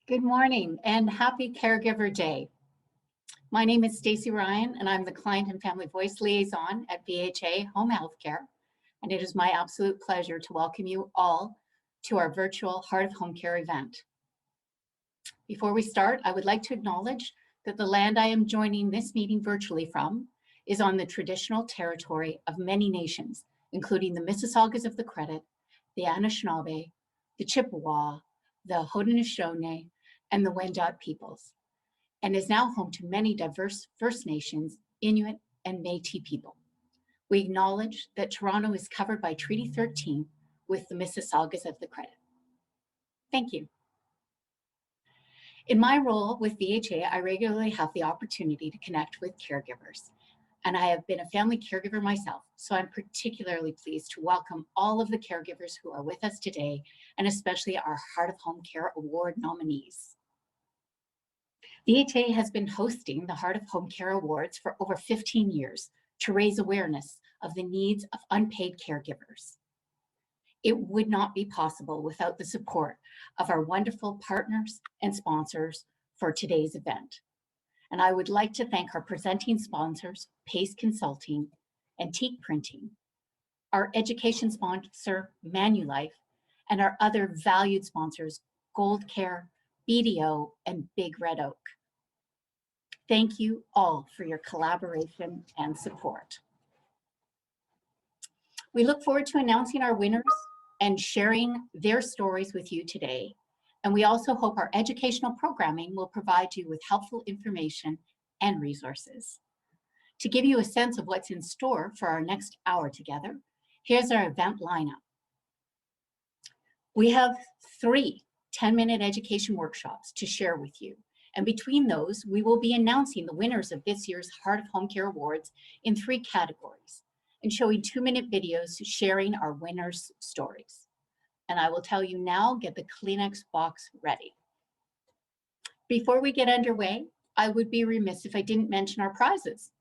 Good morning and happy Caregiver Day. My name is Stacey Ryan and I'm the Client and Family Voice Liaison at VHA Home HealthCare. And it is my absolute pleasure to welcome you all to our virtual Heart of Home Care event. Before we start, I would like to acknowledge that the land I am joining this meeting virtually from is on the traditional territory of many nations, including the Mississaugas of the Credit, the Anishinaabe, the Chippewa, the Haudenosaunee, and the Wendat peoples, and is now home to many diverse First Nations, Inuit, and Métis people. We acknowledge that Toronto is covered by Treaty 13 with the Mississaugas of the Credit. Thank you. In my role with VHA, I regularly have the opportunity to connect with caregivers, and I have been a family caregiver myself, so I'm particularly pleased to welcome all of the caregivers who are with us today, and especially our Heart of Home Care Award nominees. VHA has been hosting the Heart of Home Care Awards for over 15 years to raise awareness of the needs of unpaid caregivers. It would not be possible without the support of our wonderful partners and sponsors for today's event. And I would like to thank our presenting sponsors, Pace Consulting, Antique Printing, our education sponsor, Manulife, and our other valued sponsors, Gold Care, BDO, and Big Red Oak. Thank you all for your collaboration and support. We look forward to announcing our winners and sharing their stories with you today. And we also hope our educational programming will provide you with helpful information and resources. To give you a sense of what's in store for our next hour together, here's our event lineup. We have 3 10-minute education workshops to share with you. And between those, we will be announcing the winners of this year's Heart of Home Care Awards in 3 categories and showing 2-minute videos sharing our winners' stories. And I will tell you now, get the Kleenex box ready. Before we get underway, I would be remiss if I didn't mention our prizes.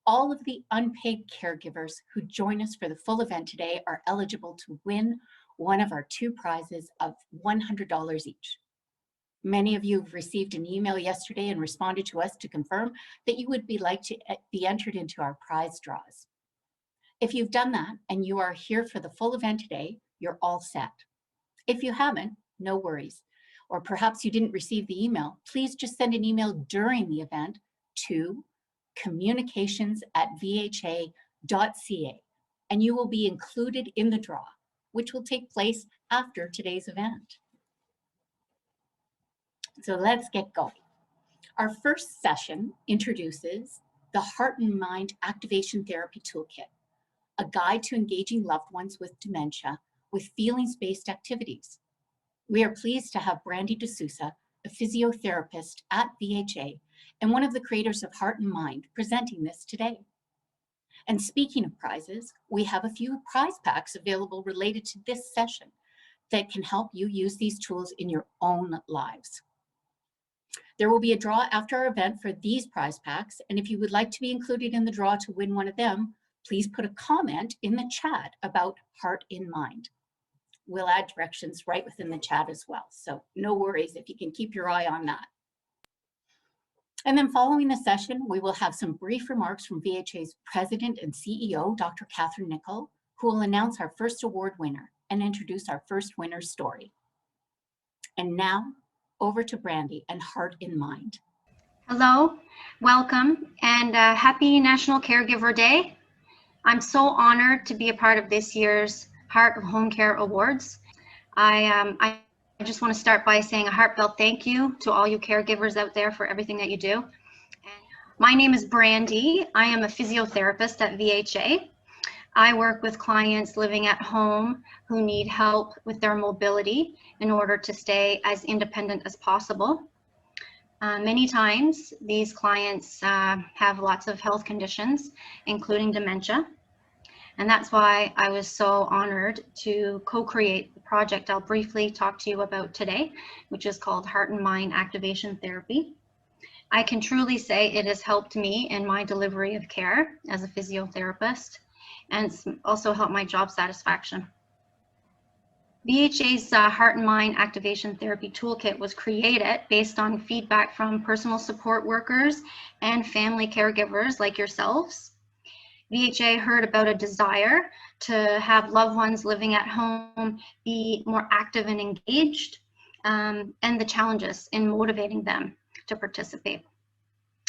All of the unpaid caregivers who join us for the full event today are eligible to win one of our 2 prizes of $100 each. Many of you have received an email yesterday and responded to us to confirm that you would like to be entered into our prize draws. If you've done that and you are here for the full event today, you're all set. If you haven't, no worries. Or perhaps you didn't receive the email, please just send an email during the event to communications@vha.ca and you will be included in the draw, which will take place after today's event. So let's get going. Our first session introduces the Heart and Mind Activation Therapy Toolkit, a guide to engaging loved ones with dementia with feelings-based activities. We are pleased to have Brandy D'Souza, a physiotherapist at VHA and one of the creators of Heart and Mind, presenting this today. And speaking of prizes, we have a few prize packs available related to this session that can help you use these tools in your own lives. There will be a draw after our event for these prize packs, and if you would like to be included in the draw to win one of them, please put a comment in the chat about Heart in Mind. We'll add directions right within the chat as well, so no worries if you can keep your eye on that. And then following the session, we will have some brief remarks from VHA's President and CEO, Dr. Catherine Nicol, who will announce our first award winner and introduce our first winner's story. And now, over to Brandy and Heart in Mind. Hello, welcome, and happy National Caregiver Day. I'm so honored to be a part of this year's Heart of Home Care Awards. I just want to start by saying a heartfelt thank you to all you caregivers out there for everything that you do. My name is Brandy. I am a physiotherapist at VHA. I work with clients living at home who need help with their mobility in order to stay as independent as possible. Many times, these clients have lots of health conditions, including dementia. And that's why I was so honored to co-create the project I'll briefly talk to you about today, which is called Heart and Mind Activation Therapy. I can truly say it has helped me in my delivery of care as a physiotherapist, and it's also helped my job satisfaction. VHA's Heart and Mind Activation Therapy Toolkit was created based on feedback from personal support workers and family caregivers like yourselves. VHA heard about a desire to have loved ones living at home be more active and engaged, and the challenges in motivating them to participate.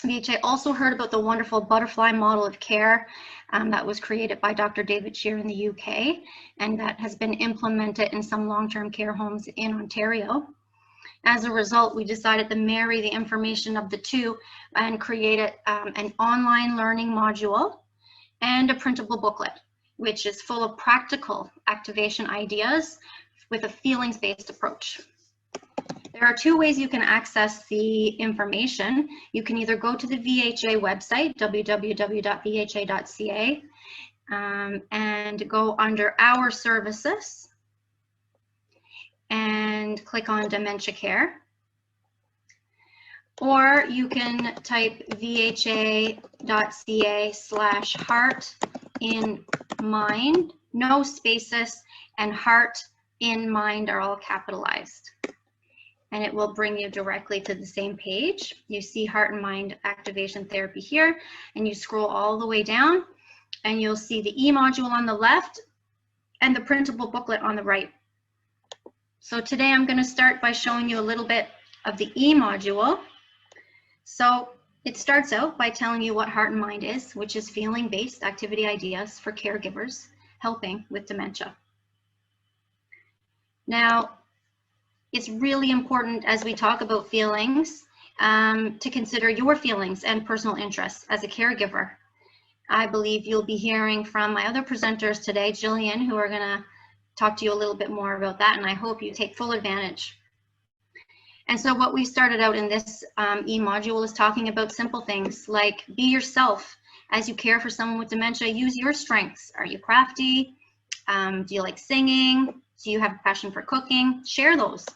VHA also heard about the wonderful butterfly model of care that was created by Dr. David Shear in the UK, and that has been implemented in some long-term care homes in Ontario. As a result, we decided to marry the information of the two and created an online learning module and a printable booklet, which is full of practical activation ideas with a feelings-based approach. There are two ways you can access the information. You can either go to the VHA website, www.vha.ca, and go under Our Services and click on Dementia Care. Or you can type vha.ca/heart in mind, no spaces, and heart in mind are all capitalized. And it will bring you directly to the same page. You see Heart and Mind Activation Therapy here, and you scroll all the way down, and you'll see the e-module on the left and the printable booklet on the right. So today I'm going to start by showing you a little bit of the e-module. So it starts out by telling you what Heart and Mind is, which is feeling-based activity ideas for caregivers helping with dementia. Now, it's really important as we talk about feelings to consider your feelings and personal interests as a caregiver. I believe you'll be hearing from my other presenters today, Jillian, who are going to talk to you a little bit more about that, and I hope you take full advantage. And so what we started out in this e-module is talking about simple things like be yourself as you care for someone with dementia. Use your strengths. Are you crafty? Do you like singing? Do you have a passion for cooking? Share those.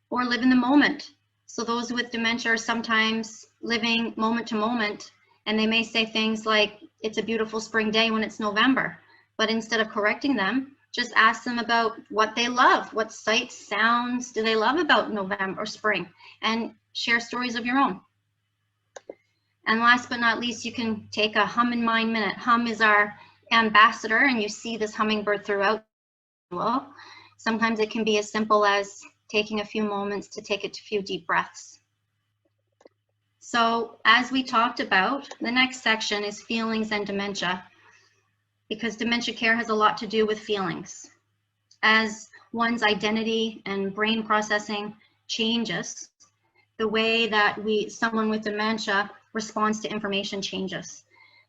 Or live in the moment. So those with dementia are sometimes living moment to moment, and they may say things like, it's a beautiful spring day when it's November. But instead of correcting them, just ask them about what they love. What sights, sounds do they love about November or spring? And share stories of your own. And last but not least, you can take a Hum in Mind minute. Hum is our ambassador, and you see this hummingbird throughout. Well, sometimes it can be as simple as taking a few moments to take a few deep breaths. So as we talked about, the next section is feelings and dementia, because dementia care has a lot to do with feelings. As one's identity and brain processing changes, the way that someone with dementia responds to information changes.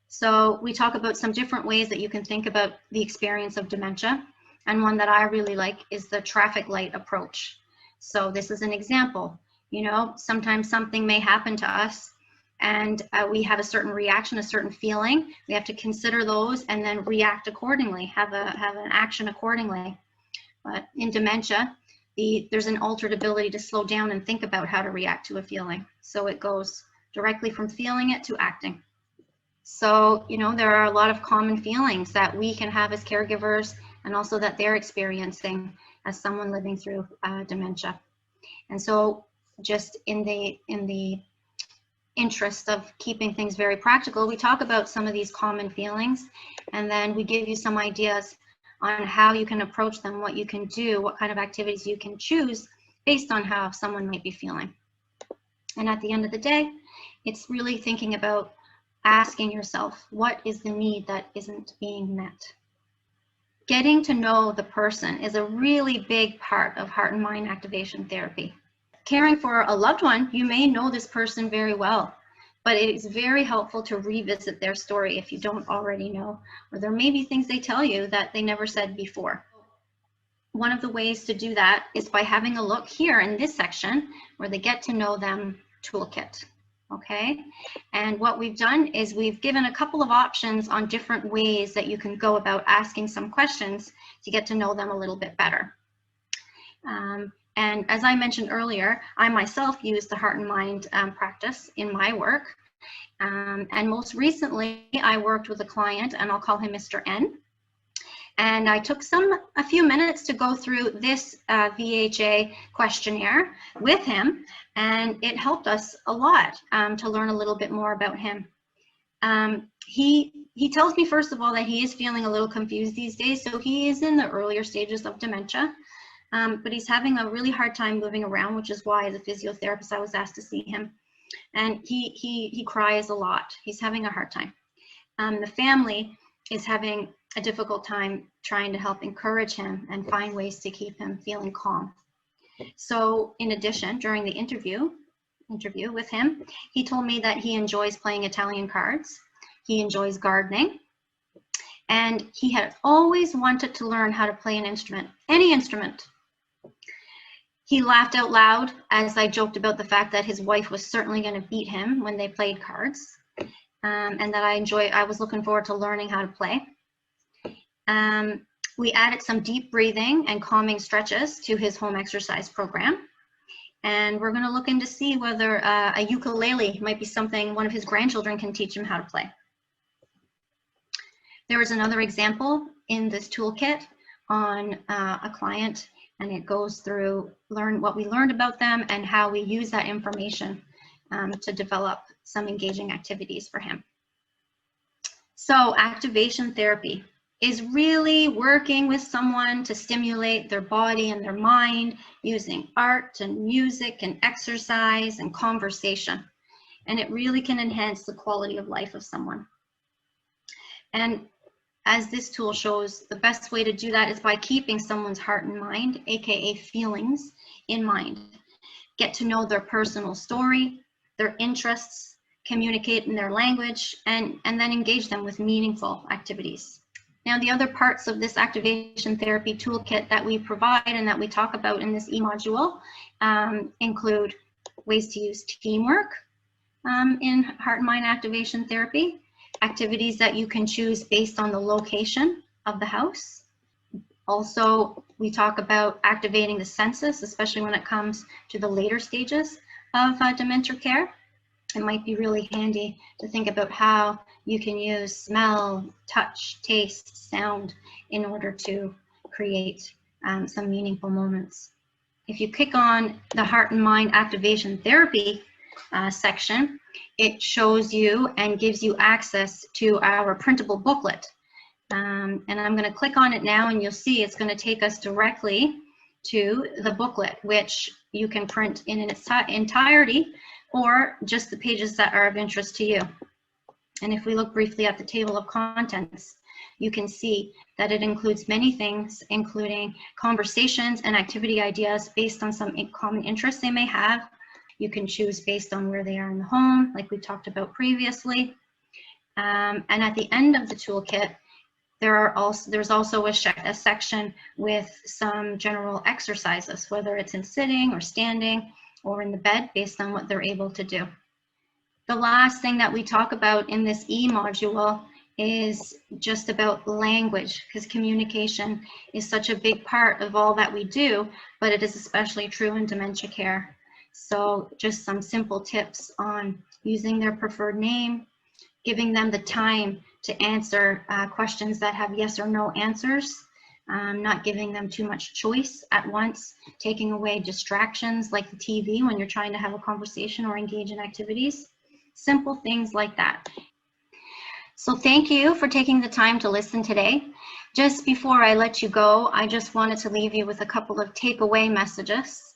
So we talk about some different ways that you can think about the experience of dementia. And one that I really like is the traffic light approach. So this is an example. You know, sometimes something may happen to us and we have a certain reaction, a certain feeling. We have to consider those and then react accordingly, have an action accordingly. But in dementia, there's an altered ability to slow down and think about how to react to a feeling. So it goes directly from feeling it to acting. So, you know, there are a lot of common feelings that we can have as caregivers, and also that they're experiencing as someone living through dementia. And so just in the interest of keeping things very practical, we talk about some of these common feelings, and then we give you some ideas on how you can approach them, what you can do, what kind of activities you can choose based on how someone might be feeling. And at the end of the day, it's really thinking about asking yourself, what is the need that isn't being met? Getting to know the person is a really big part of heart and mind activation therapy. Caring for a loved one, you may know this person very well, but it is very helpful to revisit their story if you don't already know, or there may be things they tell you that they never said before. One of the ways to do that is by having a look here in this section where they get to know them toolkit. Okay, and what we've done is we've given a couple of options on different ways that you can go about asking some questions to get to know them a little bit better. And as I mentioned earlier, I myself use the heart and mind practice in my work. And most recently, I worked with a client, and I'll call him Mr. N. And I took a few minutes to go through this VHA questionnaire with him, and it helped us a lot to learn a little bit more about him. He tells me, first of all, that he is feeling a little confused these days. So he is in the earlier stages of dementia, but he's having a really hard time moving around, which is why as a physiotherapist, I was asked to see him. And he cries a lot. He's having a hard time. The family is having a difficult time trying to help encourage him and find ways to keep him feeling calm. So in addition, during the interview with him, he told me that he enjoys playing Italian cards. He enjoys gardening. And he had always wanted to learn how to play an instrument, any instrument. He laughed out loud as I joked about the fact that his wife was certainly going to beat him when they played cards, and that I was looking forward to learning how to play. We added some deep breathing and calming stretches to his home exercise program. And we're going to look in to see whether a ukulele might be something one of his grandchildren can teach him how to play. There is another example in this toolkit on a client, and it goes through what we learned about them and how we use that information to develop some engaging activities for him. So activation therapy is really working with someone to stimulate their body and their mind using art and music and exercise and conversation. And it really can enhance the quality of life of someone. And as this tool shows, the best way to do that is by keeping someone's heart and mind, aka feelings, in mind. Get to know their personal story, their interests, communicate in their language, and then engage them with meaningful activities. Now, the other parts of this activation therapy toolkit that we provide and that we talk about in this e-module include ways to use teamwork in heart and mind activation therapy, activities that you can choose based on the location of the house. Also, we talk about activating the senses, especially when it comes to the later stages of dementia care. It might be really handy to think about how you can use smell, touch, taste, sound in order to create some meaningful moments. If you click on the heart and mind activation therapy section, it shows you and gives you access to our printable booklet. And I'm going to click on it now, and you'll see it's going to take us directly to the booklet, which you can print in its entirety or just the pages that are of interest to you. And if we look briefly at the table of contents, you can see that it includes many things, including conversations and activity ideas based on some common interests they may have. You can choose based on where they are in the home, like we talked about previously. And at the end of the toolkit, there's also a section with some general exercises, whether it's in sitting or standing or in the bed, based on what they're able to do. The last thing that we talk about in this e-module is just about language, because communication is such a big part of all that we do, but it is especially true in dementia care. So just some simple tips on using their preferred name, giving them the time to answer questions that have yes or no answers, not giving them too much choice at once, taking away distractions like the TV when you're trying to have a conversation or engage in activities. Simple things like that. So thank you for taking the time to listen today. Just before I let you go, I just wanted to leave you with a couple of takeaway messages.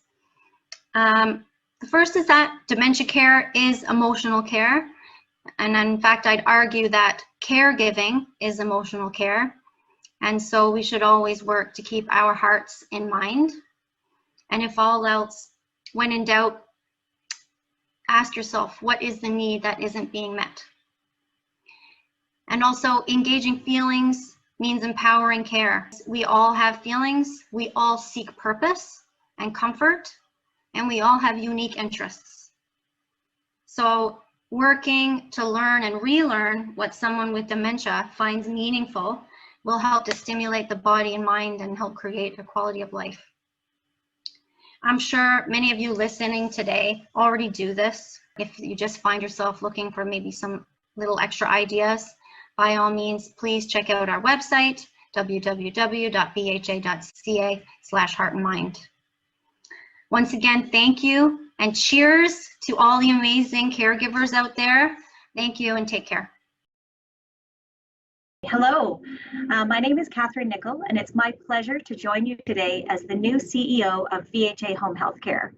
The first is that dementia care is emotional care. And in fact, I'd argue that caregiving is emotional care. And so we should always work to keep our hearts in mind. And if all else, when in doubt, ask yourself, what is the need that isn't being met? And also, engaging feelings means empowering care. We all have feelings, we all seek purpose and comfort, and we all have unique interests. So working to learn and relearn what someone with dementia finds meaningful will help to stimulate the body and mind and help create a quality of life. I'm sure many of you listening today already do this. If you just find yourself looking for maybe some little extra ideas, by all means, please check out our website, www.vha.ca/heartandmind. Once again, thank you, and cheers to all the amazing caregivers out there. Thank you and take care. Hello, my name is Catherine Nickel, and it's my pleasure to join you today as the new CEO of VHA Home HealthCare.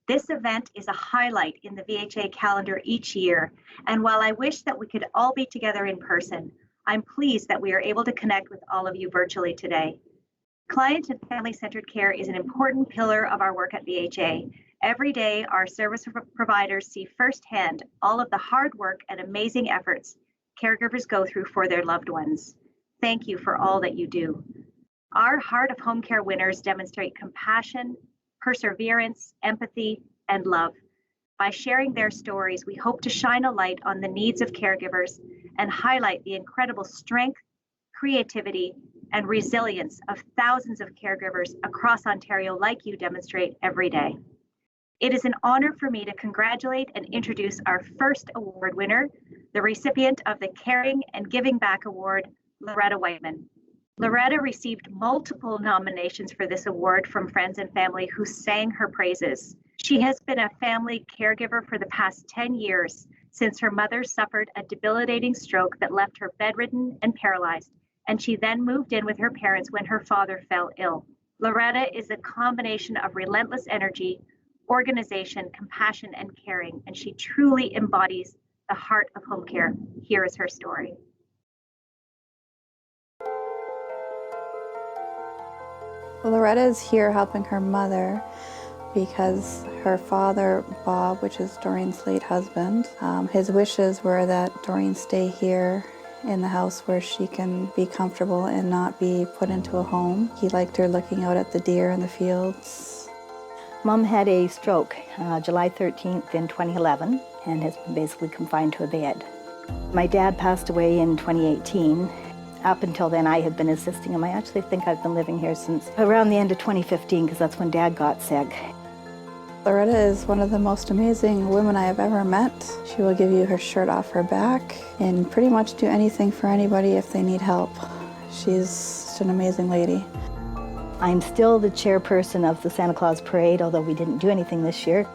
This event is a highlight in the VHA calendar each year, and while I wish that we could all be together in person, I'm pleased that we are able to connect with all of you virtually today. Client and family-centered care is an important pillar of our work at VHA. Every day, our service providers see firsthand all of the hard work and amazing efforts caregivers go through for their loved ones. Thank you for all that you do. Our Heart of Home Care winners demonstrate compassion, perseverance, empathy, and love. By sharing their stories, we hope to shine a light on the needs of caregivers and highlight the incredible strength, creativity, and resilience of thousands of caregivers across Ontario like you demonstrate every day. It is an honor for me to congratulate and introduce our first award winner, the recipient of the Caring and Giving Back Award, Loretta Whiteman. Loretta received multiple nominations for this award from friends and family who sang her praises. She has been a family caregiver for the past 10 years since her mother suffered a debilitating stroke that left her bedridden and paralyzed, and she then moved in with her parents when her father fell ill. Loretta is a combination of relentless energy, organization, compassion, and caring, and she truly embodies the heart of home care. Here is her story. Loretta is here helping her mother because her father, Bob, which is Doreen's late husband, his wishes were that Doreen stay here in the house where she can be comfortable and not be put into a home. He liked her looking out at the deer in the fields. Mom had a stroke July 13th in 2011 and has been basically confined to a bed. My dad passed away in 2018. Up until then, I had been assisting him. I actually think I've been living here since around the end of 2015 because that's when Dad got sick. Loretta is one of the most amazing women I have ever met. She will give you her shirt off her back and pretty much do anything for anybody if they need help. She's just an amazing lady. I'm still the chairperson of the Santa Claus Parade, although we didn't do anything this year.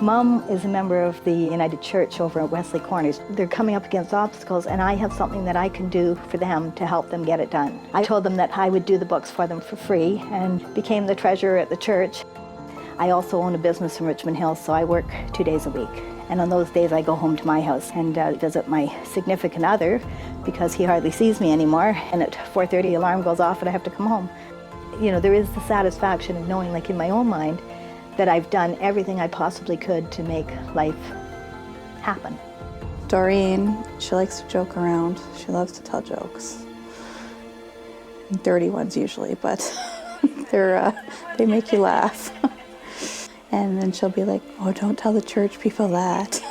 Mom is a member of the United Church over at Wesley Corners. They're coming up against obstacles, and I have something that I can do for them to help them get it done. I told them that I would do the books for them for free and became the treasurer at the church. I also own a business in Richmond Hill, so I work 2 days a week. And on those days, I go home to my house and visit my significant other because he hardly sees me anymore. And at 4:30, alarm goes off and I have to come home. You know, there is the satisfaction of knowing, like in my own mind, that I've done everything I possibly could to make life happen. Doreen, she likes to joke around. She loves to tell jokes. Dirty ones usually, but they make you laugh. And then she'll be like, oh, don't tell the church people that.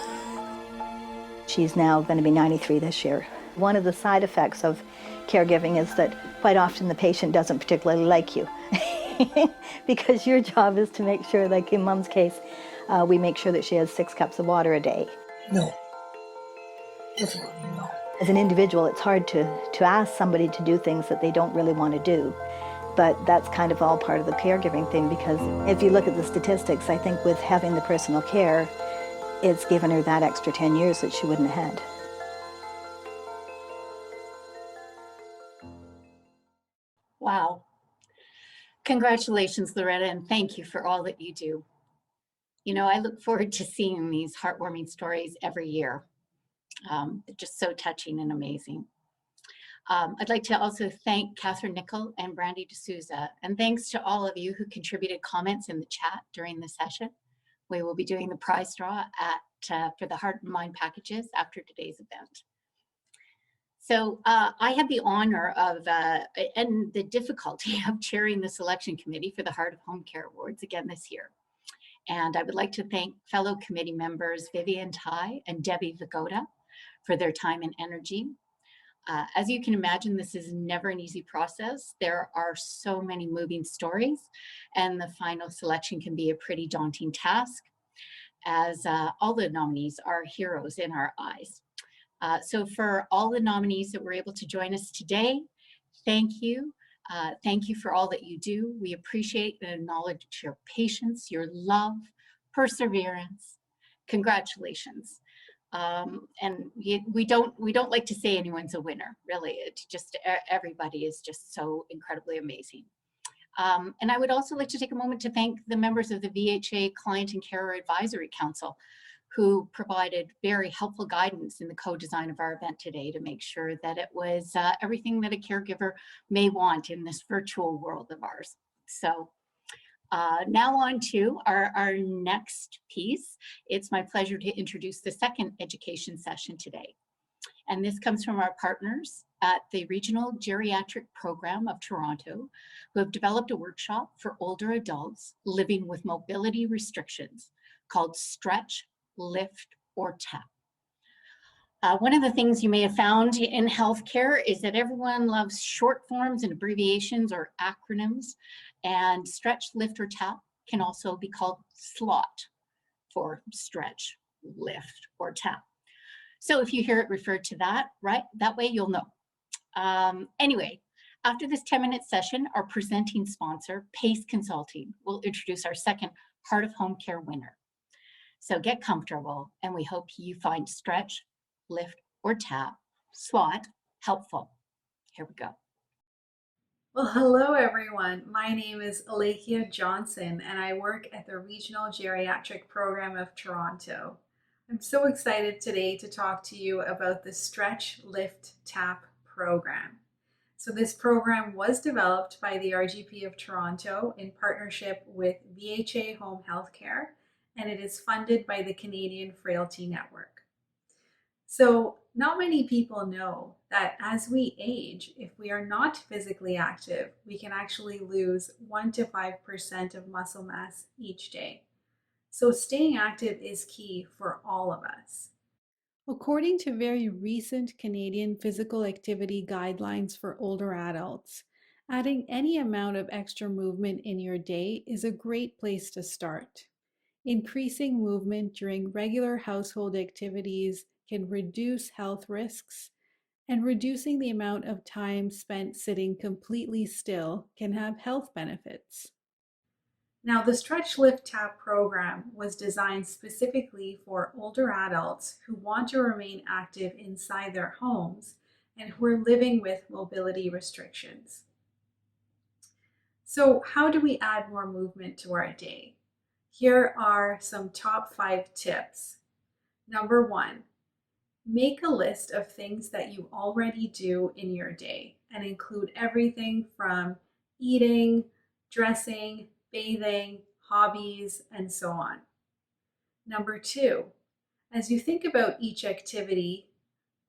She's now going to be 93 this year. One of the side effects of caregiving is that quite often the patient doesn't particularly like you because your job is to make sure, like in Mom's case, we make sure that she has 6 cups of water a day. No, definitely no. As an individual, it's hard to ask somebody to do things that they don't really want to do. But that's kind of all part of the caregiving thing, because if you look at the statistics, I think with having the personal care, it's given her that extra 10 years that she wouldn't have had. Wow. Congratulations, Loretta, and thank you for all that you do. You know, I look forward to seeing these heartwarming stories every year. They're just so touching and amazing. I'd like to also thank Catherine Nickel and Brandy D'Souza, and thanks to all of you who contributed comments in the chat during the session. We will be doing the prize draw for the Heart and Mind packages after today's event. So I had the honor of and the difficulty of chairing the selection committee for the Heart of Home Care Awards again this year. And I would like to thank fellow committee members Vivian Tai and Debbie Vigoda for their time and energy. As you can imagine, this is never an easy process. There are so many moving stories, and the final selection can be a pretty daunting task, as all the nominees are heroes in our eyes. So for all the nominees that were able to join us today, thank you. Thank you for all that you do. We appreciate and acknowledge your patience, your love, perseverance. Congratulations. And we don't like to say anyone's a winner, really. It's just everybody is just so incredibly amazing. And I would also like to take a moment to thank the members of the VHA Client and Carer Advisory Council, who provided very helpful guidance in the co-design of our event today to make sure that it was everything that a caregiver may want in this virtual world of ours. So now on to our next piece. It's my pleasure to introduce the second education session today. And this comes from our partners at the Regional Geriatric Program of Toronto, who have developed a workshop for older adults living with mobility restrictions called Stretch, Lift, or Tap. One of the things you may have found in healthcare is that everyone loves short forms and abbreviations or acronyms, and stretch, lift, or tap can also be called SLOT for stretch, lift, or tap. So if you hear it referred to that, right, that way you'll know. Anyway, after this 10-minute session, our presenting sponsor, PACE Consulting, will introduce our second Heart of Home Care winner. So get comfortable, and we hope you find stretch, lift, or tap, SWAT, helpful. Here we go. Well, hello everyone. My name is Alekia Johnson, and I work at the Regional Geriatric Program of Toronto. I'm so excited today to talk to you about the Stretch, Lift, Tap program. So this program was developed by the RGP of Toronto in partnership with VHA Home HealthCare, and it is funded by the Canadian Frailty Network. So not many people know that as we age, if we are not physically active, we can actually lose 1 to 5% of muscle mass each day. So staying active is key for all of us. According to very recent Canadian physical activity guidelines for older adults, adding any amount of extra movement in your day is a great place to start. Increasing movement during regular household activities can reduce health risks, and reducing the amount of time spent sitting completely still can have health benefits. Now, the Stretch Lift Tap program was designed specifically for older adults who want to remain active inside their homes and who are living with mobility restrictions. So, how do we add more movement to our day? Here are some top 5 tips. Number 1, make a list of things that you already do in your day and include everything from eating, dressing, bathing, hobbies, and so on. Number 2, as you think about each activity,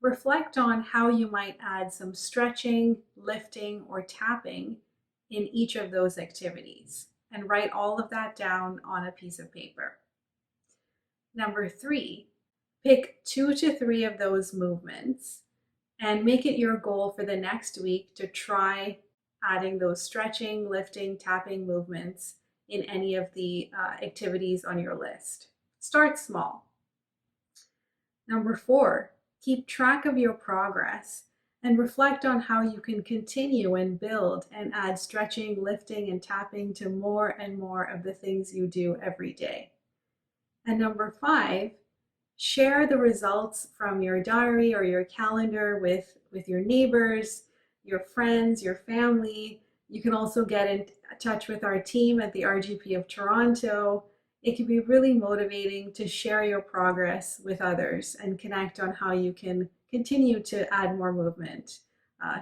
reflect on how you might add some stretching, lifting, or tapping in each of those activities, and write all of that down on a piece of paper. Number 3, pick 2 to 3 of those movements and make it your goal for the next week to try adding those stretching, lifting, tapping movements in any of the activities on your list. Start small. Number 4, keep track of your progress and reflect on how you can continue and build and add stretching, lifting, and tapping to more and more of the things you do every day. And number 5, share the results from your diary or your calendar with your neighbors, your friends, your family. You can also get in touch with our team at the RGP of Toronto. It can be really motivating to share your progress with others and connect on how you can continue to add more movement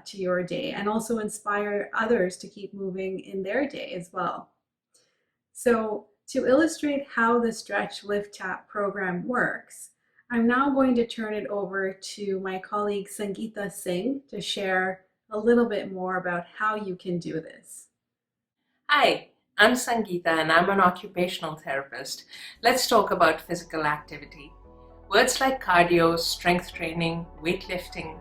to your day, and also inspire others to keep moving in their day as well. So to illustrate how the Stretch Lift Tap program works, I'm now going to turn it over to my colleague Sangeeta Singh to share a little bit more about how you can do this. Hi, I'm Sangeeta and I'm an occupational therapist. Let's talk about physical activity. Words like cardio, strength training, weightlifting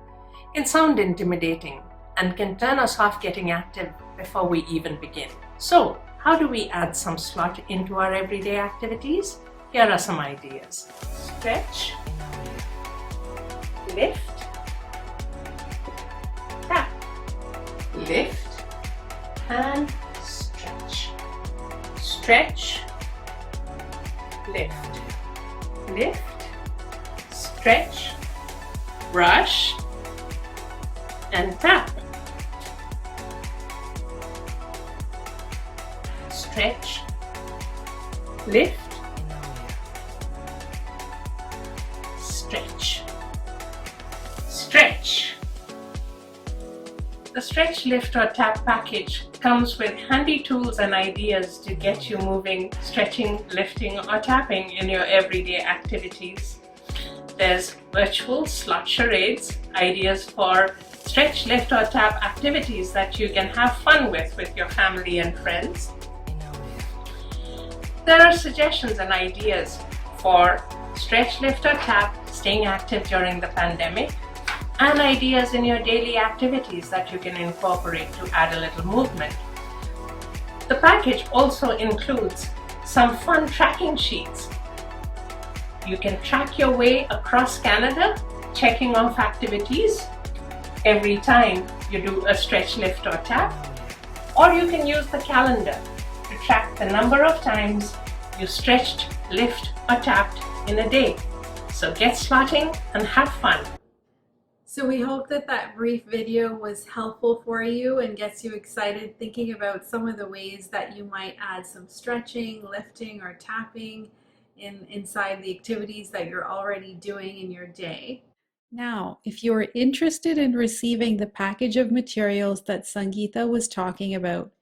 can sound intimidating and can turn us off getting active before we even begin. So, how do we add some slot into our everyday activities? Here are some ideas. Stretch, lift, tap, lift, and stretch. Stretch, lift, lift, stretch, brush, and tap. Stretch, lift, stretch, stretch. The Stretch, Lift or Tap package comes with handy tools and ideas to get you moving, stretching, lifting or tapping in your everyday activities. There's virtual slot charades, ideas for stretch, lift or tap activities that you can have fun with your family and friends. There are suggestions and ideas for stretch, lift or tap, staying active during the pandemic, and ideas in your daily activities that you can incorporate to add a little movement. The package also includes some fun tracking sheets. You can track your way across Canada, checking off activities every time you do a stretch, lift or tap, or you can use the calendar to track the number of times you stretched, lift or tapped in a day. So get slotting and have fun. So we hope that that brief video was helpful for you and gets you excited thinking about some of the ways that you might add some stretching, lifting, or tapping inside the activities that you're already doing in your day. Now, if you are interested in receiving the package of materials that Sangeeta was talking about,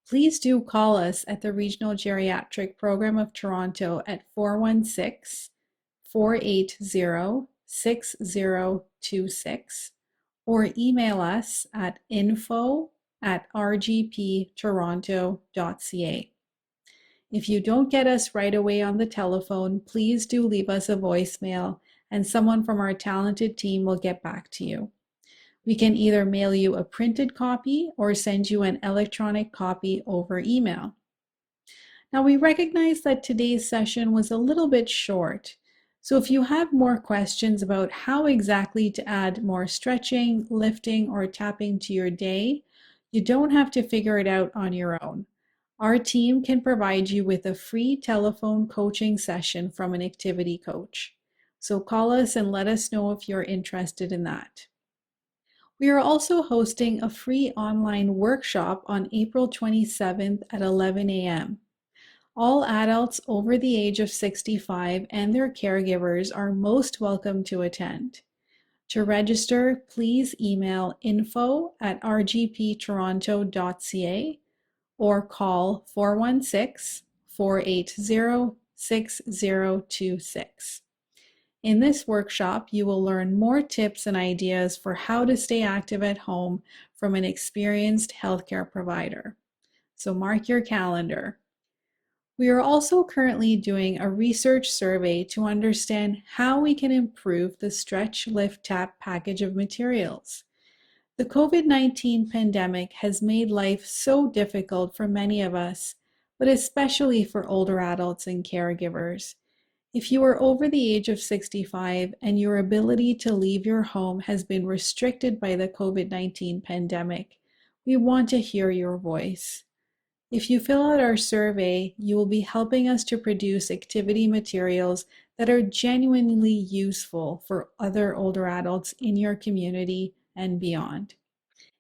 please do call us at the Regional Geriatric Program of Toronto at 416-480-6026 or email us at info@rgptoronto.ca. If you don't get us right away on the telephone, please do leave us a voicemail and someone from our talented team will get back to you. We can either mail you a printed copy or send you an electronic copy over email. Now, we recognize that today's session was a little bit short, so if you have more questions about how exactly to add more stretching, lifting, or tapping to your day, you don't have to figure it out on your own. Our team can provide you with a free telephone coaching session from an activity coach. So call us and let us know if you're interested in that. We are also hosting a free online workshop on April 27th at 11 a.m. All adults over the age of 65 and their caregivers are most welcome to attend. To register, please email info@rgptoronto.ca or call 416-480-6026. In this workshop, you will learn more tips and ideas for how to stay active at home from an experienced healthcare provider. So mark your calendar. We are also currently doing a research survey to understand how we can improve the Stretch Lift Tap package of materials. The COVID-19 pandemic has made life so difficult for many of us, but especially for older adults and caregivers. If you are over the age of 65 and your ability to leave your home has been restricted by the COVID-19 pandemic, we want to hear your voice. If you fill out our survey, you will be helping us to produce activity materials that are genuinely useful for other older adults in your community and beyond.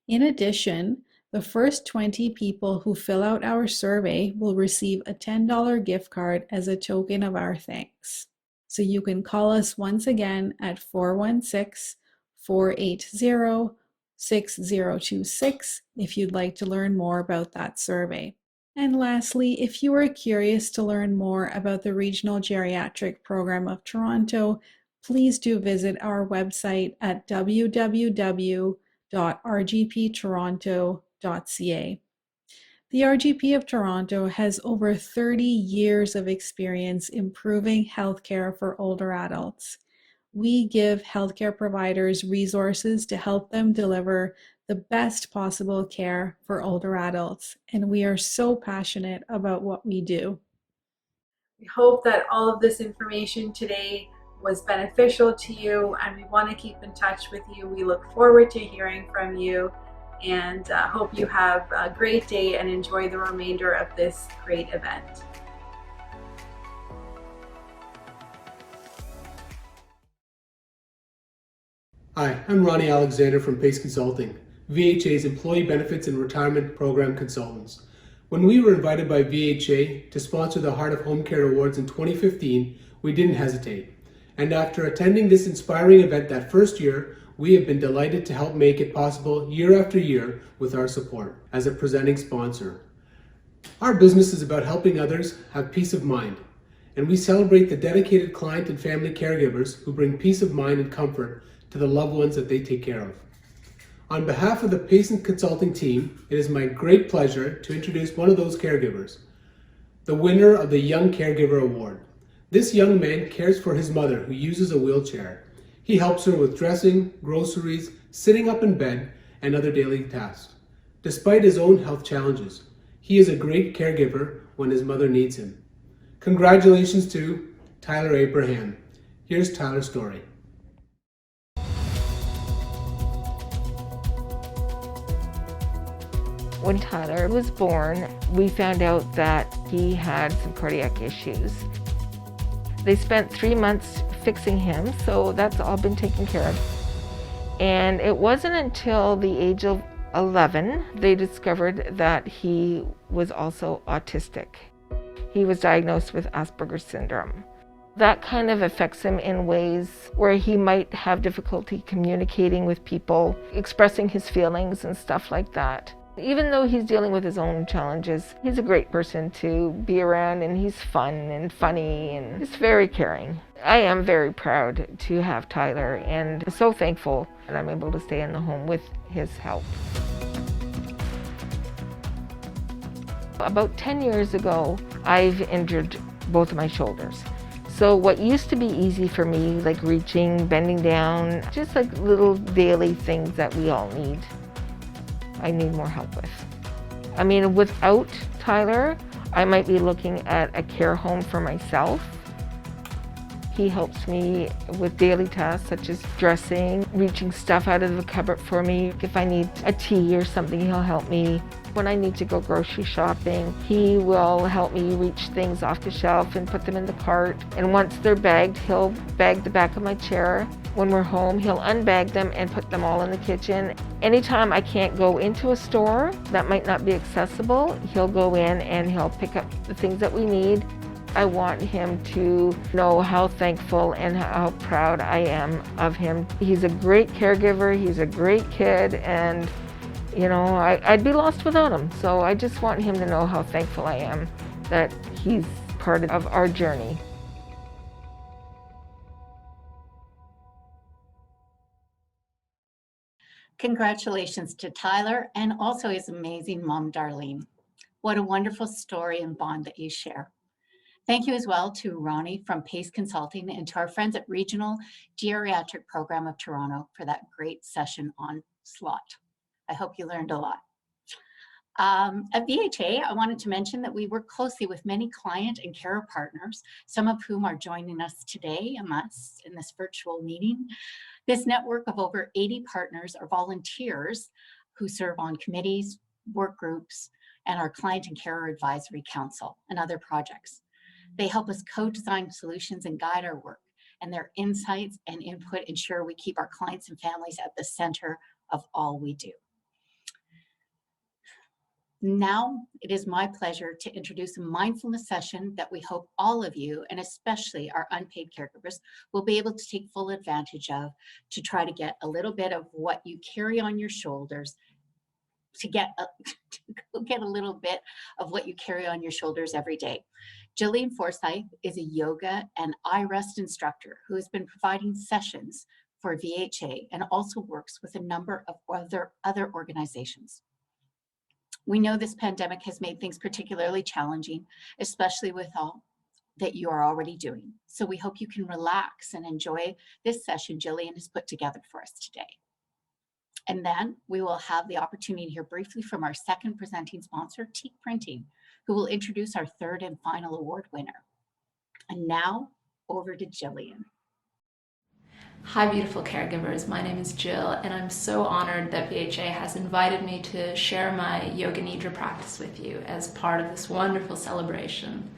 In addition, the first 20 people who fill out our survey will receive a $10 gift card as a token of our thanks. So you can call us once again at 416-480-6026 if you'd like to learn more about that survey. And lastly, if you are curious to learn more about the Regional Geriatric Program of Toronto, please do visit our website at www.rgptoronto.ca. The RGP of Toronto has over 30 years of experience improving healthcare for older adults. We give healthcare providers resources to help them deliver the best possible care for older adults, and we are so passionate about what we do. We hope that all of this information today was beneficial to you, and we want to keep in touch with you. We look forward to hearing from you, and hope you have a great day and enjoy the remainder of this great event. Hi, I'm Ronnie Alexander from Pace Consulting, VHA's Employee Benefits and Retirement Program Consultants. When we were invited by VHA to sponsor the Heart of Home Care Awards in 2015, we didn't hesitate. And after attending this inspiring event that first year, we have been delighted to help make it possible year after year with our support as a presenting sponsor. Our business is about helping others have peace of mind, and we celebrate the dedicated client and family caregivers who bring peace of mind and comfort to the loved ones that they take care of. On behalf of the Patient Consulting team, it is my great pleasure to introduce one of those caregivers, the winner of the Young Caregiver Award. This young man cares for his mother who uses a wheelchair. He helps her with dressing, groceries, sitting up in bed, and other daily tasks. Despite his own health challenges, he is a great caregiver when his mother needs him. Congratulations to Tyler Abraham. Here's Tyler's story. When Tyler was born, we found out that he had some cardiac issues. They spent 3 months fixing him, so that's all been taken care of. And it wasn't until the age of 11 they discovered that he was also autistic. He was diagnosed with Asperger's syndrome. That kind of affects him in ways where he might have difficulty communicating with people, expressing his feelings and stuff like that. Even though he's dealing with his own challenges, he's a great person to be around, and he's fun and funny and he's very caring. I am very proud to have Tyler and so thankful that I'm able to stay in the home with his help. About 10 years ago, I've injured both of my shoulders. So what used to be easy for me, like reaching, bending down, just like little daily things that we all need, I need more help with. I mean, without Tyler, I might be looking at a care home for myself. He helps me with daily tasks such as dressing, reaching stuff out of the cupboard for me. If I need a tea or something, he'll help me. When I need to go grocery shopping, he will help me reach things off the shelf and put them in the cart. And once they're bagged, he'll bag the back of my chair. When we're home, he'll unbag them and put them all in the kitchen. Anytime I can't go into a store that might not be accessible, he'll go in and he'll pick up the things that we need. I want him to know how thankful and how proud I am of him. He's a great caregiver, he's a great kid, and you know, I'd be lost without him. So I just want him to know how thankful I am that he's part of our journey. Congratulations to Tyler and also his amazing mom, Darlene. What a wonderful story and bond that you share. Thank you as well to Ronnie from Pace Consulting and to our friends at Regional Geriatric Program of Toronto for that great session on slot. I hope you learned a lot. At VHA, I wanted to mention that we work closely with many client and care partners, some of whom are joining us today in this virtual meeting. This network of over 80 partners are volunteers who serve on committees, work groups, and our Client and Care Advisory Council and other projects. They help us co-design solutions and guide our work, and their insights and input ensure we keep our clients and families at the center of all we do. Now, it is my pleasure to introduce a mindfulness session that we hope all of you, and especially our unpaid caregivers, will be able to take full advantage of to try to get a little bit of what you carry on your shoulders, to get a little bit of what you carry on your shoulders every day. Jillian Forsyth is a yoga and iRest instructor who has been providing sessions for VHA and also works with a number of other organizations. We know this pandemic has made things particularly challenging, especially with all that you are already doing. So we hope you can relax and enjoy this session Jillian has put together for us today. And then we will have the opportunity to hear briefly from our second presenting sponsor, Teak Printing, who will introduce our third and final award winner. And now over to Jillian. Hi, beautiful caregivers. My name is Jill, and I'm so honored that VHA has invited me to share my Yoga Nidra practice with you as part of this wonderful celebration.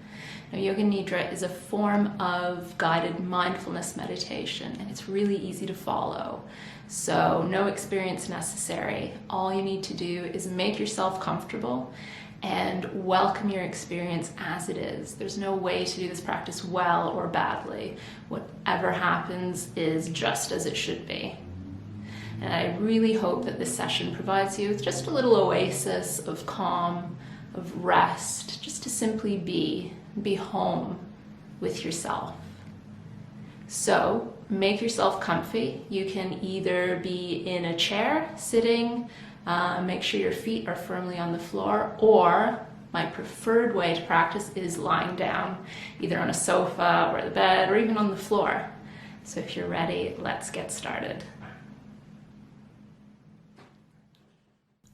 Now, Yoga Nidra is a form of guided mindfulness meditation, and it's really easy to follow. So no experience necessary. All you need to do is make yourself comfortable and welcome your experience as it is. There's no way to do this practice well or badly. Whatever happens is just as it should be. And I really hope that this session provides you with just a little oasis of calm, of rest, just to simply be home with yourself. So make yourself comfy. You can either be in a chair, sitting, make sure your feet are firmly on the floor, or my preferred way to practice is lying down, either on a sofa or the bed or even on the floor. So if you're ready, let's get started.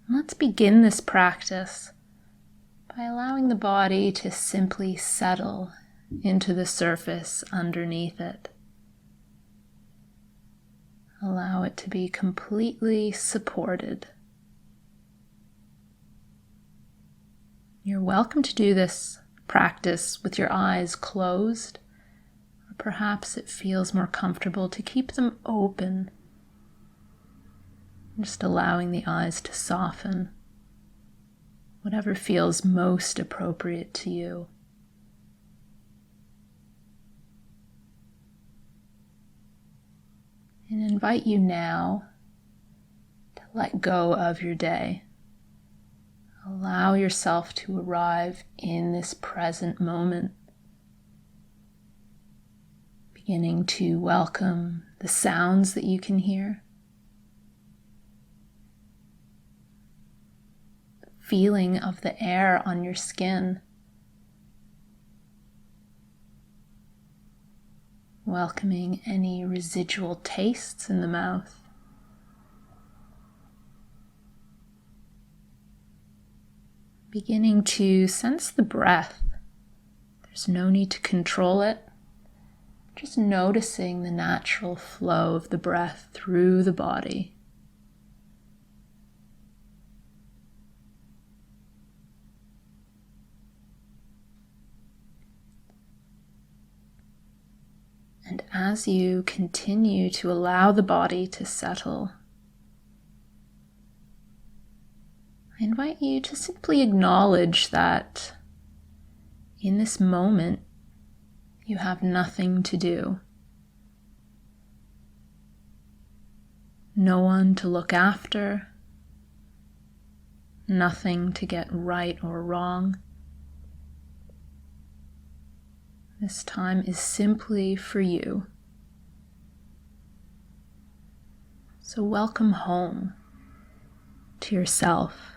Let's begin this practice by allowing the body to simply settle into the surface underneath it. Allow it to be completely supported. You're welcome to do this practice with your eyes closed, or perhaps it feels more comfortable to keep them open, just allowing the eyes to soften, whatever feels most appropriate to you. And invite you now to let go of your day. Allow yourself to arrive in this present moment, beginning to welcome the sounds that you can hear, the feeling of the air on your skin, welcoming any residual tastes in the mouth. Beginning to sense the breath. There's no need to control it. Just noticing the natural flow of the breath through the body. And as you continue to allow the body to settle, I invite you to simply acknowledge that in this moment, you have nothing to do. No one to look after, nothing to get right or wrong. This time is simply for you. So welcome home to yourself.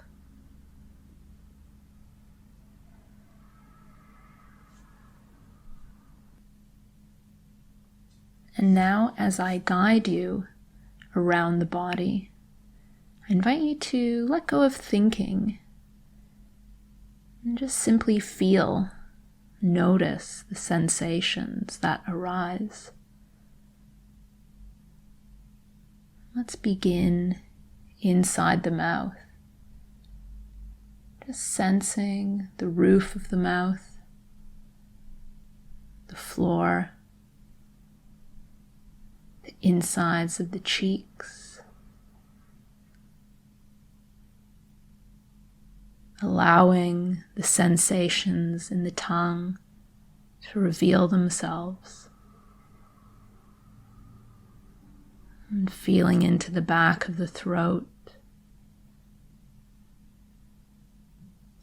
And now, as I guide you around the body, I invite you to let go of thinking and just simply feel, notice the sensations that arise. Let's begin inside the mouth, just sensing the roof of the mouth, the floor, the insides of the cheeks, allowing the sensations in the tongue to reveal themselves, and feeling into the back of the throat,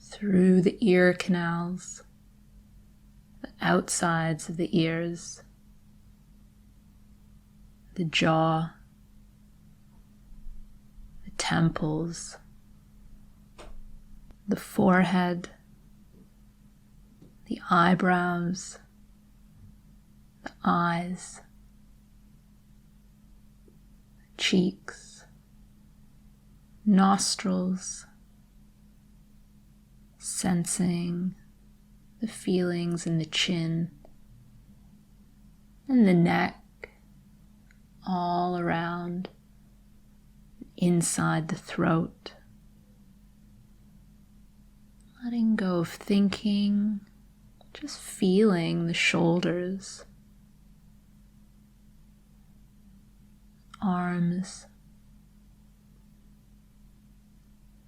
through the ear canals, the outsides of the ears, the jaw, the temples, the forehead, the eyebrows, the eyes, the cheeks, nostrils, sensing the feelings in the chin and the neck, all around, inside the throat. Letting go of thinking, just feeling the shoulders, arms,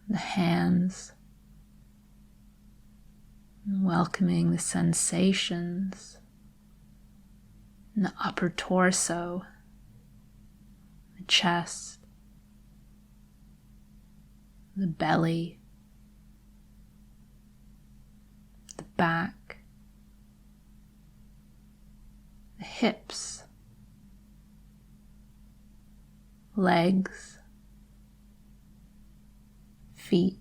the hands, and welcoming the sensations in the upper torso, the chest, the belly, the back, the hips, legs, feet,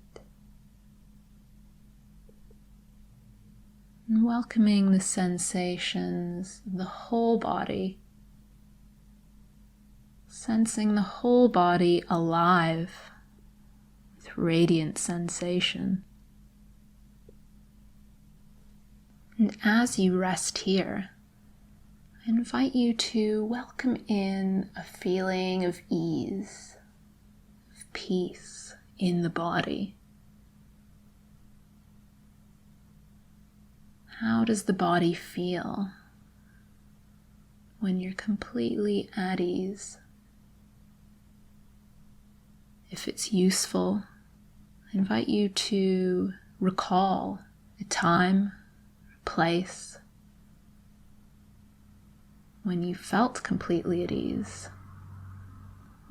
and welcoming the sensations of the whole body, sensing the whole body alive with radiant sensation. And as you rest here, I invite you to welcome in a feeling of ease, of peace in the body. How does the body feel when you're completely at ease? If it's useful, I invite you to recall a time, a place when you felt completely at ease,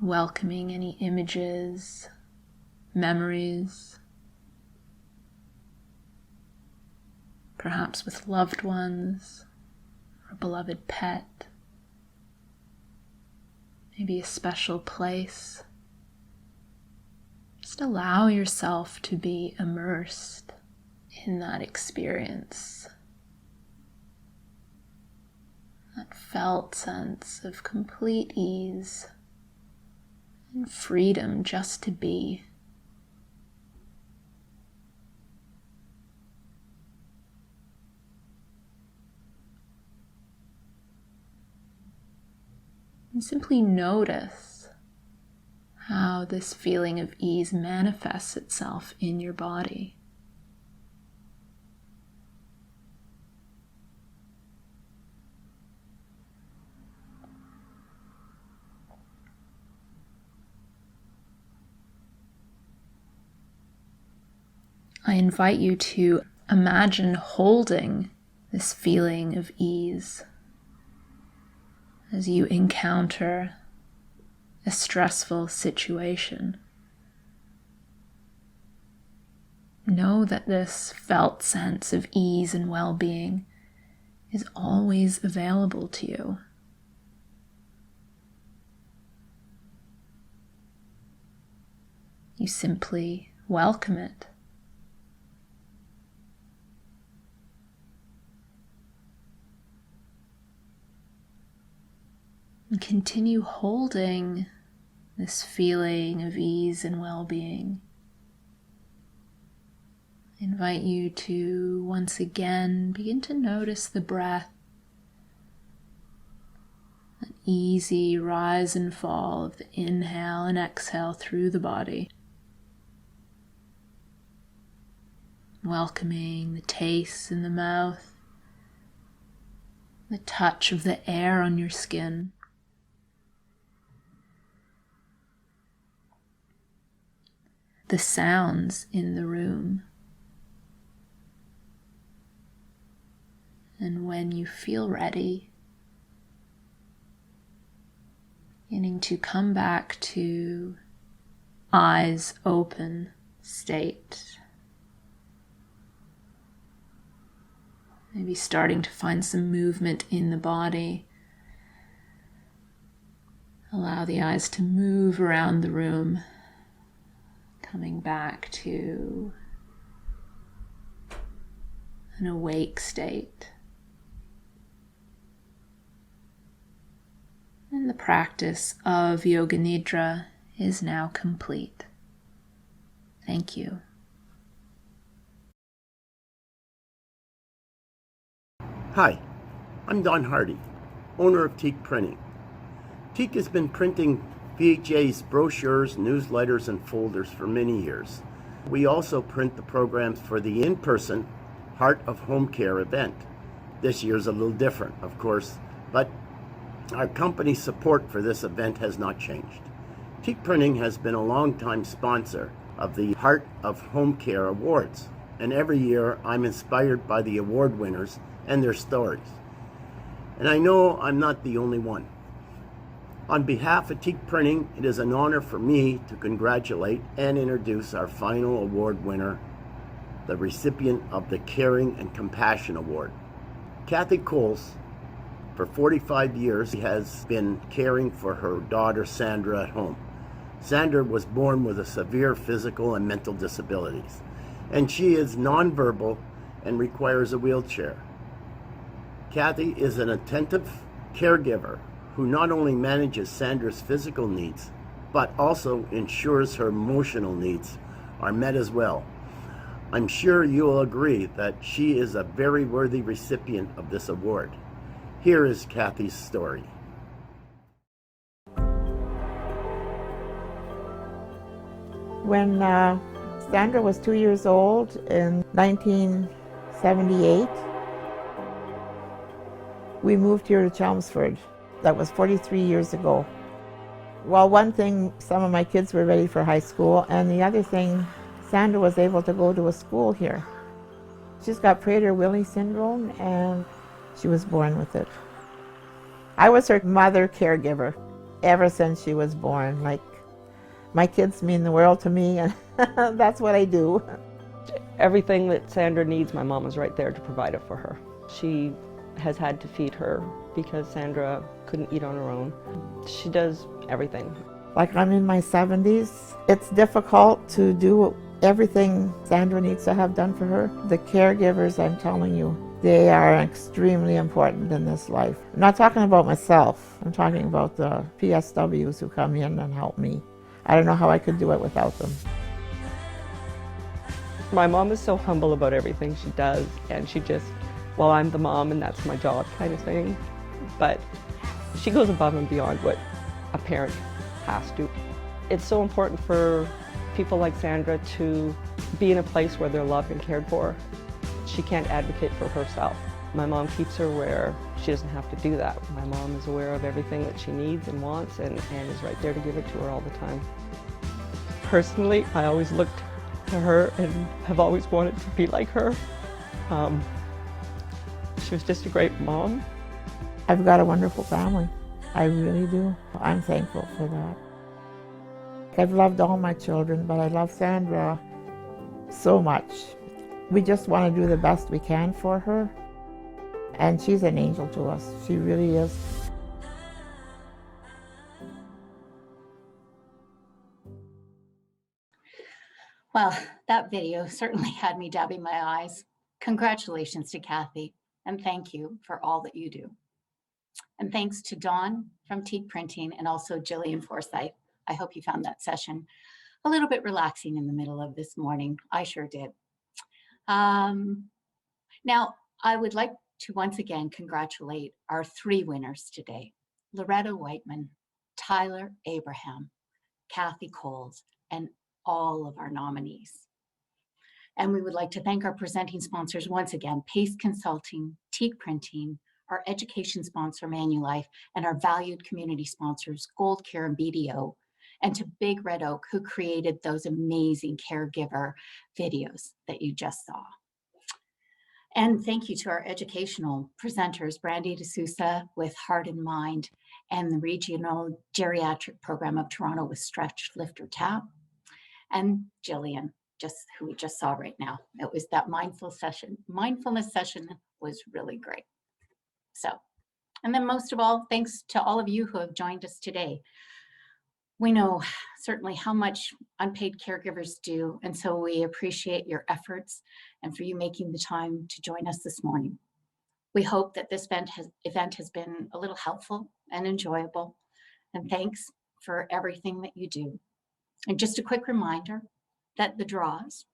welcoming any images, memories, perhaps with loved ones or a beloved pet, maybe a special place. Just allow yourself to be immersed in that experience, that felt sense of complete ease and freedom just to be. And simply notice how this feeling of ease manifests itself in your body. I invite you to imagine holding this feeling of ease as you encounter a stressful situation. Know that this felt sense of ease and well-being is always available to you. You simply welcome it. And continue holding this feeling of ease and well-being. I invite you to once again begin to notice the breath, an easy rise and fall of the inhale and exhale through the body. Welcoming the taste in the mouth, the touch of the air on your skin. The sounds in the room. And when you feel ready, beginning to come back to eyes open state. Maybe starting to find some movement in the body. Allow the eyes to move around the room, coming back to an awake state. And the practice of Yoga Nidra is now complete. Thank you. Hi, I'm Don Hardy, owner of Teak Printing. Teak has been printing VHA's brochures, newsletters, and folders for many years. We also print the programs for the in-person Heart of Home Care event. This year's a little different, of course, but our company's support for this event has not changed. Teak Printing has been a long-time sponsor of the Heart of Home Care Awards, and every year I'm inspired by the award winners and their stories. And I know I'm not the only one. On behalf of Teak Printing, it is an honor for me to congratulate and introduce our final award winner, the recipient of the Caring and Compassion Award. Kathy Coles, for 45 years, has been caring for her daughter Sandra at home. Sandra was born with a severe physical and mental disabilities, and she is nonverbal and requires a wheelchair. Kathy is an attentive caregiver who not only manages Sandra's physical needs, but also ensures her emotional needs are met as well. I'm sure you will agree that she is a very worthy recipient of this award. Here is Kathy's story. When Sandra was 2 years old in 1978, we moved here to Chelmsford. That was 43 years ago. Well, one thing, some of my kids were ready for high school, and the other thing, Sandra was able to go to a school here. She's got Prader-Willi syndrome, and she was born with it. I was her mother caregiver ever since she was born. Like, my kids mean the world to me, and that's what I do. Everything that Sandra needs, my mom is right there to provide it for her. She has had to feed her because Sandra couldn't eat on her own. She does everything. Like, I'm in my 70s. It's difficult to do everything Sandra needs to have done for her. The caregivers, I'm telling you, they are extremely important in this life. I'm not talking about myself. I'm talking about the PSWs who come in and help me. I don't know how I could do it without them. My mom is so humble about everything she does, and she just, well, I'm the mom and that's my job kind of thing. But she goes above and beyond what a parent has to. It's so important for people like Sandra to be in a place where they're loved and cared for. She can't advocate for herself. My mom keeps her where she doesn't have to do that. My mom is aware of everything that she needs and wants and is right there to give it to her all the time. Personally, I always looked to her and have always wanted to be like her. She was just a great mom. I've got a wonderful family. I really do. I'm thankful for that. I've loved all my children, but I love Sandra so much. We just want to do the best we can for her. And she's an angel to us. She really is. Well, that video certainly had me dabbing my eyes. Congratulations to Kathy, and thank you for all that you do. And thanks to Dawn from Teak Printing and also Jillian Forsyth. I hope you found that session a little bit relaxing in the middle of this morning. I sure did. Now, I would like to once again congratulate our 3 winners today: Loretta Whiteman, Tyler Abraham, Kathy Coles, and all of our nominees. And we would like to thank our presenting sponsors once again: Pace Consulting, Teak Printing, our education sponsor Manulife, and our valued community sponsors Gold Care and BDO, and to Big Red Oak, who created those amazing caregiver videos that you just saw. And thank you to our educational presenters, Brandy D'Souza with Heart and Mind, and the Regional Geriatric Program of Toronto with Stretch, Lift or Tap, and Jillian, who we just saw right now. It was that mindfulness session was really great. So, and then most of all, thanks to all of you who have joined us today. We know certainly how much unpaid caregivers do, and so we appreciate your efforts and for you making the time to join us this morning. We hope that this event has been a little helpful and enjoyable, and thanks for everything that you do. And just a quick reminder that the draws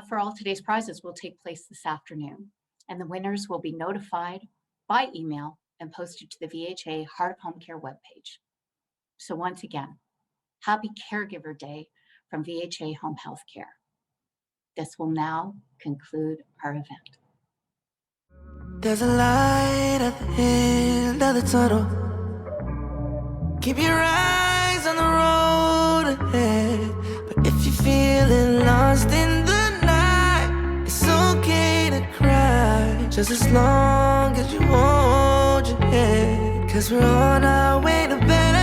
for all today's prizes will take place this afternoon, and the winners will be notified by email and posted to the VHA Heart of Home Care webpage. So once again, happy Caregiver Day from VHA Home HealthCare. This will now conclude our event. There's a light at the end of the tunnel. Keep your eyes on the road ahead. But if you're feeling lost in the night, it's okay to cry, just as long as you hold your head. 'Cause we're on our way to better.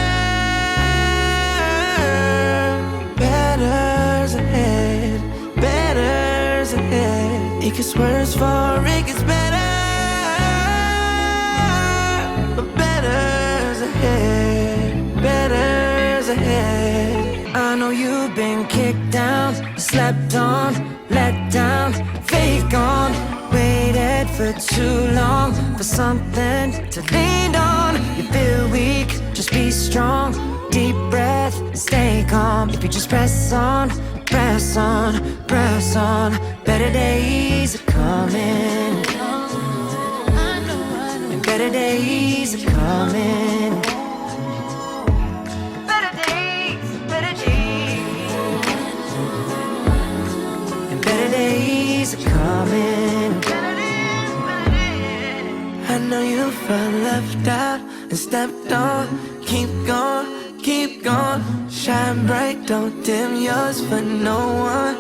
Better's ahead, better's ahead. It gets worse before it gets better. But better's ahead, better's ahead. I know you've been kicked down, slept on, let down, faith gone. Waited for too long for something to lean on. You feel weak, just be strong. Deep breath, stay calm. If you just press on, press on, press on. Better days are coming, and better days are coming. Better days, and better days are coming. I know you felt left out and stepped on. Keep going, keep going. Shine bright, don't dim yours for no one.